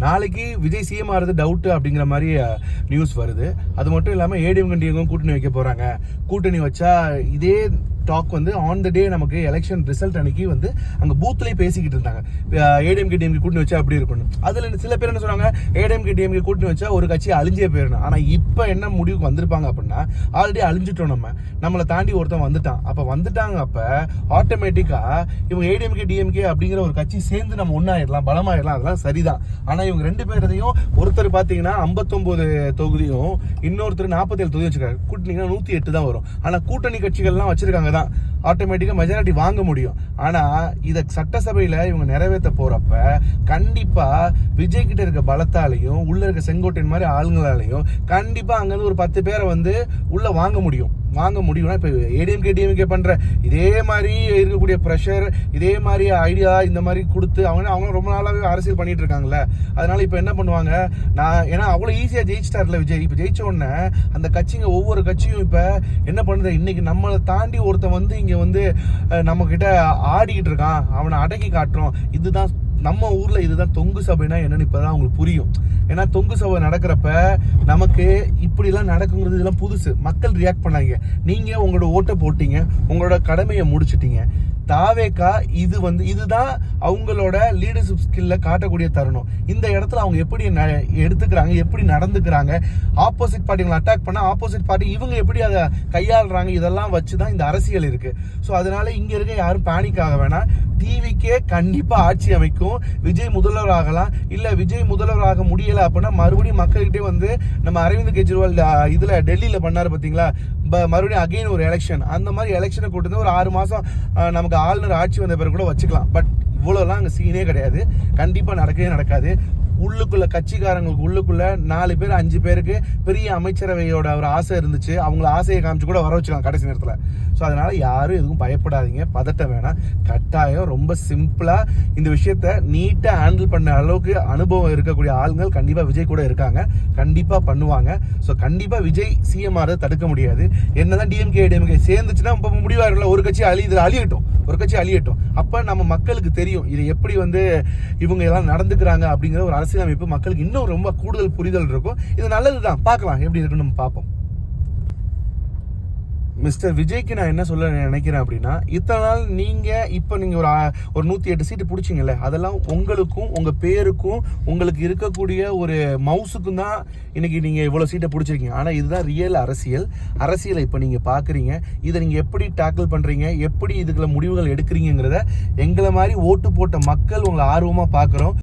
நாளைக்கு விஜய் சிஎம் ஆகிறது டவுட் அப்படிங்கிற மாதிரி நியூஸ் வருது. அது மட்டும் இல்லாமல் ஏடிஎம் கண்டியும் கூட்டணி வைக்க போறாங்க. கூட்டணி வச்சா இதே டாக் வந்து ஆன் த டே நமக்கு எலெக்ஷன் ரிசல்ட் அன்னைக்கு வந்து அங்கே பூத்துலேயே பேசிக்கிட்டு இருந்தாங்க. ஏடிஎம்கே டிஎம்கே கூட்டணி வச்சா அப்படி இருக்கணும். அதில் சில பேர் என்ன சொன்னாங்க, ஏடிஎம்கே டிஎம்கே கூட்டணி வச்சா ஒரு கட்சி அழிஞ்சே போயிடணும். ஆனால் இப்போ என்ன முடிவுக்கு வந்திருப்பாங்க அப்படின்னா, ஆல்ரெடி அழிஞ்சிட்டோம், நம்மளை தாண்டி ஒருத்தன் வந்துட்டான். அப்போ வந்துட்டாங்க, அப்போ ஆட்டோமேட்டிக்காக இவங்க ஏடிஎம்கே டிஎம்கே அப்படிங்கிற ஒரு கட்சி சேர்ந்து நம்ம ஒன்றாயிடலாம், பலமாயிடலாம். அதெல்லாம் சரிதான். ஆனால் இவங்க ரெண்டு பேரையும் ஒருத்தர் பார்த்தீங்கன்னா 59 தொகுதியும் இன்னொருத்தர் 47 தொகுதி வச்சிருக்காரு. கூட்டணிங்கன்னா 108 தான் வரும். ஆனால் கூட்டணி கட்சிகள்லாம் வச்சிருக்காங்க தான் ஆட்டோமேட்டிக்கா மெஜாரிட்டி வாங்க முடியும். ஆனா இத சட்டசபையில இவங்க நிறைவேற்ற போறப்ப கண்டிப்பா விஜய் கிட்ட இருக்க பலத்தாலையும் உள்ள இருக்க செங்கோட்டையன் மாதிரி ஆளுங்களாலையும் கண்டிப்பா அங்கிருந்து ஒரு 10 பேரை வந்து உள்ள வாங்க முடியும்னா இப்ப ஏடிஎம்கே டிஎம்கே பண்ற இதே மாதிரி இருக்கக்கூடிய ப்ரெஷர், இதே மாதிரி ஐடியா இந்த மாதிரி கொடுத்து அவங்க ரொம்ப நாளாவே அரசியல் பண்ணிட்டு இருக்காங்கல்ல. அதனால இப்ப என்ன பண்ணுவாங்க, ஏன்னா அவ்வளவு ஈஸியா ஜெயிச்சிட்டார்ல விஜய். இப்ப ஜெயிச்ச உடனே அந்த கட்சிங்க ஒவ்வொரு கட்சியும் இப்ப என்ன பண்ணுது, இன்னைக்கு நம்மளை தாண்டி ஒருத்தன் வந்து இங்க வந்து நம்ம கிட்ட ஆடிக்கிட்டு இருக்கான், அவனை அடக்கி காட்டுறோம். இதுதான் நம்ம ஊர்ல, இதுதான் தொங்கு சபைனா என்னன்னு இப்பதான் உங்களுக்கு புரியும். ஏன்னா தொங்கு சபை நடக்கிறப்ப நமக்கு இப்படிலாம் நடக்குங்கிறது இதெல்லாம் புதுசு. மக்கள் ரியாக்ட் பண்ணாங்க. நீங்க உங்களோட ஓட்டை போட்டீங்க, உங்களோட கடமையை முடிச்சிட்டீங்க. தாவேக்கா இதுதான் அவங்களோட லீடர்ஷிப் ஸ்கில்ல காட்டக்கூடிய தருணம். இந்த இடத்துல அவங்க எப்படி எடுத்துக்கிறாங்க, எப்படி நடந்துக்கிறாங்க, ஆப்போசிட் பார்ட்டிகளை அட்டாக் பண்ண ஆப்போசிட் பார்ட்டி இவங்க எப்படி அதை கையாளுறாங்க, இதெல்லாம் வச்சுதான் இந்த அரசியல் இருக்கு. ஸோ அதனால இங்க இருக்க யாரும் பேனிக் ஆக வேணாம். டிவிக்கே கண்டிப்பா ஆட்சி அமைக்கும். விஜய் முதல்வர் ஆகலாம். இல்ல விஜய் முதல்வர் ஆக முடியல அப்படின்னா மறுபடியும் மக்கள்கிட்டே வந்து நம்ம அரவிந்த் கெஜ்ரிவால் இதுல டெல்லியில பண்ணாரு பாத்தீங்களா, மறுபடியும் அகைன் ஒரு எலெக்ஷன், அந்த மாதிரி எலெக்ஷனை கூட்டு ஒரு 6 மாசம் நமக்கு ஆளுநர் ஆட்சி வந்த பிறகு கூட வச்சுக்கலாம். பட் இவ்வளோலாம் அங்கே சீனே கிடையாது. கண்டிப்பாக நடக்கவே நடக்காது. உள்ளுக்குள்ள கட்சிக்காரங்களுக்கு உள்ளுக்குள்ள 4 பேர் 5 பேருக்கு பெரிய அமைச்சரவையோட ஒரு ஆசை இருந்துச்சு. அவங்கள ஆசையை காமிச்சு கூட வர வச்சுக்கலாம் கடைசி நேரத்தில். ஸோ அதனால யாரும் எதுவும் பயப்படாதீங்க, பதட்ட வேணாம். கட்டாயம் ரொம்ப சிம்பிளா இந்த விஷயத்த நீட்டா ஹேண்டில் பண்ண அளவுக்கு அனுபவம் இருக்கக்கூடிய ஆளுங்கள் கண்டிப்பா விஜய் கூட இருக்காங்க. கண்டிப்பா பண்ணுவாங்க. ஸோ கண்டிப்பா விஜய் சிஎம் ஆறதை தடுக்க முடியாது. என்னதான் டிஎம்கே டிஎம்கே சேர்ந்துச்சுன்னா முடிவாயிரும்ல, ஒரு கட்சி அழியட்டும். அப்ப நம்ம மக்களுக்கு தெரியும் இது எப்படி வந்து இவங்க எல்லாம் நடந்துக்கிறாங்க அப்படிங்கிற ஒரு அரசியலமைப்பு மக்களுக்கு இன்னும் ரொம்ப கூடுதல் புரிதல் இருக்கும். இது நல்லதுதான், பார்க்கலாம் எப்படி இருக்குன்னு நம்ம பார்ப்போம். மிஸ்டர் விஜய்க்கு நான் என்ன சொல்ல நினைக்கிறேன் அப்படின்னா, இத்தனை நாள் நீங்க ஒரு 108 சீட்டு பிடிச்சிங்கல்ல, அதெல்லாம் உங்களுக்கும் உங்க பேருக்கும் உங்களுக்கு இருக்கக்கூடிய ஒரு மவுசுக்கும் தான் இன்னைக்கு நீங்க இவ்வளவு சீட்டை பிடிச்சிருக்கீங்க. ஆனா இதுதான் ரியல் அரசியலை இப்ப நீங்க பாக்குறீங்க. இதை நீங்க எப்படி டேக்கிள் பண்றீங்க, எப்படி இதுக்குள்ள முடிவுகள் எடுக்கிறீங்கிறத எங்களை மாதிரி ஓட்டு போட்ட மக்கள் உங்களை ஆர்வமா பாக்குறோம்.